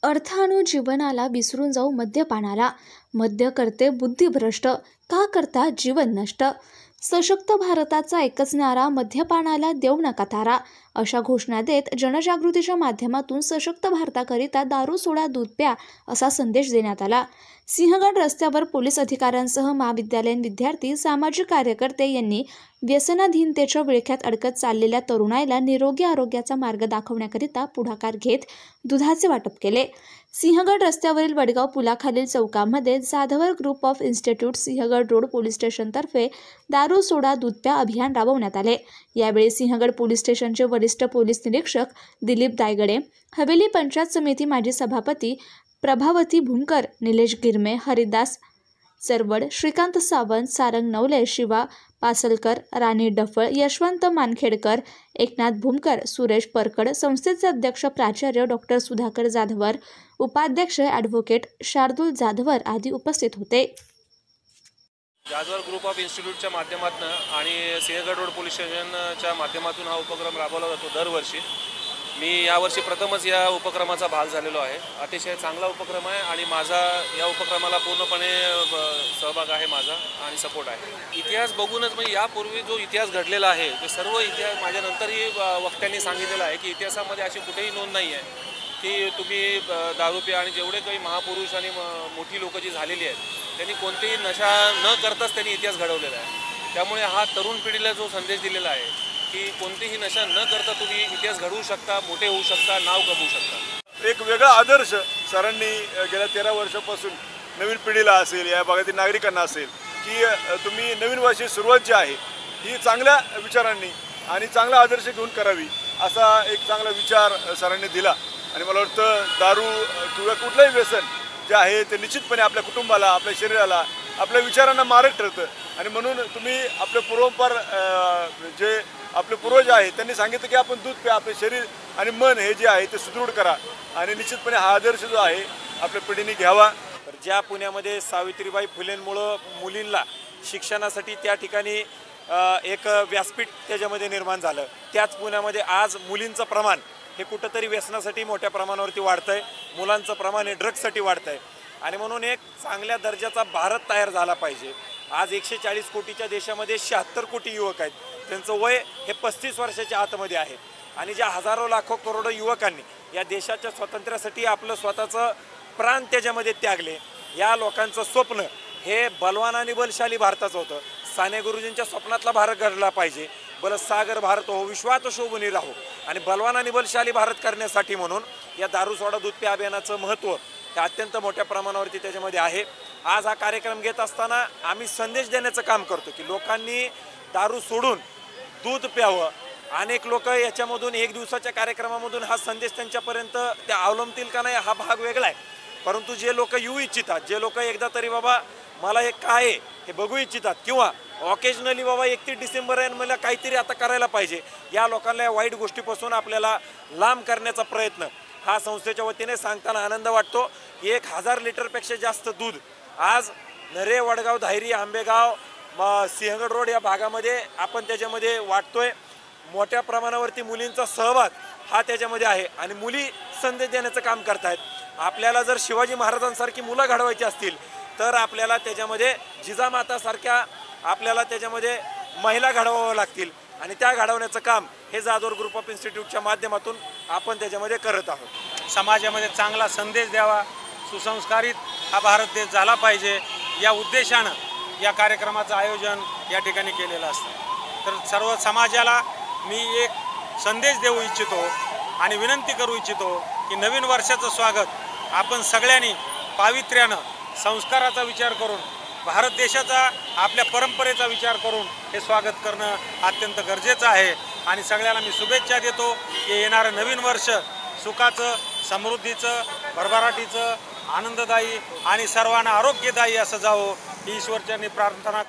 अर्थानु जीवनाला विसरून जाऊ मद्यपानाला. मद्य करते बुद्धिभ्रष्ट, का करता जीवन नष्ट. सशक्त भारताचा एकच नारा, मद्यपानाला देऊ नका तारा. अशा घोषणा देत जनजागृतीच्या माध्यमातून सशक्त भारताकरिता दारू सोडा दूध प्या असा संदेश देण्यात आला. सिंहगड रस्त्यावर पोलीस अधिकाऱ्यांसह महाविद्यालयीन विद्यार्थी, सामाजिक कार्यकर्ते यांनी व्यसनाधीनतेच्या विळख्यात अडकत चाललेल्या तरुणाईला निरोगी आरोग्याचा मार्ग दाखवण्याकरिता पुढाकार घेत दुधाचे वाटप केले. सिंहगड रस्त्यावरील वडगाव पुलाखालील चौकामध्ये Jadhavar group of institute Sinhagad road police स्टेशनतर्फे दारू सोडा दूध प्या अभियान राबवण्यात आले. यावेळी सिंहगड पोलीस स्टेशनचे वरिष्ठ पोलीस निरीक्षक दिलीप दायगडे, हवेली पंचायत समिती माजी सभापती प्रभावती भूमकर, निलेश गिरमे, हरिदास चरवड, श्रीकांत सावंत, सारंग नवले, शिवा पासलकर, राणी डफळ, यशवंत मानखेडकर, एकनाथ भूमकर, सुरेश परकड, संस्थेचे अध्यक्ष प्राचार्य डॉक्टर सुधाकर जाधवर, उपाध्यक्ष ॲडव्होकेट शार्दूल जाधवर आदी उपस्थित होते. जाधवर ग्रुप ऑफ इन्स्टिट्यूटच्या माध्यमातून आणि सिंहगड रोड पोलीस स्टेशनच्या माध्यमातून हा उपक्रम राबवला जातो दरवर्षी. मी यावर्षी प्रथमच या उपक्रमाचा भाग झालेलो आहे. अतिशय चांगला उपक्रम आहे आणि माझा या उपक्रमाला पूर्णपणे सहभाग आहे माझा आणि सपोर्ट आहे. इतिहास बघूनच म्हणजे यापूर्वी जो इतिहास घडलेला आहे ते सर्व इतिहास माझ्यानंतरही वक्त्यांनी सांगितलेलं आहे की इतिहासामध्ये अशी कुठेही नोंद नाही आहे की तुम्ही दारू प्या. आणि जेवढे काही महापुरुष आणि मोठी लोकं जी झालेली आहेत त्यांनी कोणतीही नशा न करताच त्यांनी इतिहास घडवलेला आहे. त्यामुळे हा तरुण पिढीला जो संदेश दिलेला आहे की कोणतीही नशा न करता तुम्ही इतिहास घडवू शकता, मोठे होऊ शकता, नाव कमवू शकता. एक वेगळा आदर्श सरांनी गेल्या 13 वर्षापासून नवीन पिढीला असेल, या भागातील नागरिकांना असेल की तुम्ही नवीन वर्षी सुरुवात जी आहे ही चांगल्या विचारांनी आणि चांगला आदर्श घेऊन करावी, असा एक चांगला विचार सरांनी दिला. आणि मला वाटतं दारू किंवा कुठलंही व्यसन जे आहे ते निश्चितपणे आपल्या कुटुंबाला, आपल्या शरीराला, आपल्या विचारांना मारक ठरतं. आणि म्हणून तुम्ही आपले पूर्वापार जे आपले पूर्वज आहेत त्यांनी सांगितलं की आपण दूध प्या, आपले शरीर आणि मन हे जे आहे ते सुदृढ करा. आणि निश्चितपणे हा आदर्श जो आहे आपल्या पिढीने घ्यावा. तर ज्या पुण्यामध्ये सावित्रीबाई फुलेंमुळं मुलींना शिक्षणासाठी त्या ठिकाणी एक व्यासपीठ त्याच्यामध्ये निर्माण झालं, त्याच पुण्यामध्ये आज मुलींचं प्रमाण हे कुठंतरी व्यसनासाठी मोठ्या प्रमाणावरती वाढतं आहे, मुलांचं प्रमाण हे ड्रग्ससाठी वाढतं आहे. आणि म्हणून एक चांगल्या दर्जाचा भारत तयार झाला पाहिजे. आज 140 कोटीच्या देशामध्ये 76 कोटी युवक आहेत, त्यांचं वय हे 35 वर्षाच्या आतमध्ये आहे. आणि ज्या हजारो लाखो करोडो युवकांनी या देशाच्या स्वातंत्र्यासाठी आपलं स्वतःचं प्राण त्याच्यामध्ये त्यागले, या लोकांचं स्वप्न हे बलवान आणि बलशाली भारताचं होतं. साने गुरुजींच्या स्वप्नातला भारत घडला पाहिजे. बलसागर भारत हो, विश्वात शोभून राहो. आणि बलवान आणि बलशाली भारत करण्यासाठी म्हणून या दारू सोडा दूध प्या अभियानाचं महत्त्व हे अत्यंत मोठ्या प्रमाणावरती त्याच्यामध्ये आहे. आज हा कार्यक्रम घेत असताना आम्ही संदेश देण्याचं काम करतो की लोकांनी दारू सोडून दूध प्यावं. अनेक लोक याच्यामधून एक दिवसाच्या कार्यक्रमामधून हा संदेश त्यांच्यापर्यंत त्या अवलंबतील का नाही हा भाग वेगळा आहे. परंतु जे लोक येऊ इच्छितात, जे लोक एकदा तरी बाबा मला हे काय आहे हे बघू इच्छितात किंवा ऑकेजनली बाबा 31 डिसेंबर आहे मला काहीतरी आता करायला पाहिजे, या लोकांना या वाईट गोष्टीपासून आपल्याला लांब करण्याचा प्रयत्न हा संस्थेच्या वतीने सांगताना आनंद वाटतो. 1000 लिटरपेक्षा जास्त दूध आज नरे, वडगाव, धायरी, आंबेगाव, सिंहगड रोड या भागामध्ये आपण त्याच्यामध्ये वाटतोय. मोठ्या प्रमाणावरती मुलींचा सहभाग हा त्याच्यामध्ये आहे आणि मुली संदेश देण्याचं काम करतायत. आपल्याला जर शिवाजी महाराजांसारखी मुलं घडवायची असतील तर आपल्याला त्याच्यामध्ये जिजामातासारख्या आपल्याला त्याच्यामध्ये महिला घडवाव्या लागतील. आणि त्या घडवण्याचं काम हे जाधवर ग्रुप ऑफ इन्स्टिट्यूटच्या माध्यमातून आपण त्याच्यामध्ये करत आहोत. समाजामध्ये चांगला संदेश द्यावा, सुसंस्कारित हा भारत देश झाला पाहिजे या उद्देशानं या कार्यक्रमाचं आयोजन या ठिकाणी केलेलं असतं. तर सर्व समाजाला मी एक संदेश देऊ इच्छितो आणि विनंती करू इच्छितो की नवीन वर्षाचं स्वागत आपण सगळ्यांनी पावित्र्यानं, संस्काराचा विचार करून, भारत देशाचा, आपल्या परंपरेचा विचार करून हे स्वागत करणं अत्यंत गरजेचं आहे. आणि सगळ्याला मी शुभेच्छा देतो की येणारं नवीन वर्ष सुखाचं, समृद्धीचं, भरभराटीचं, आनंददायी आणि सर्वांना आरोग्यदायी असं जावं ही ईश्वरचरणी प्रार्थना.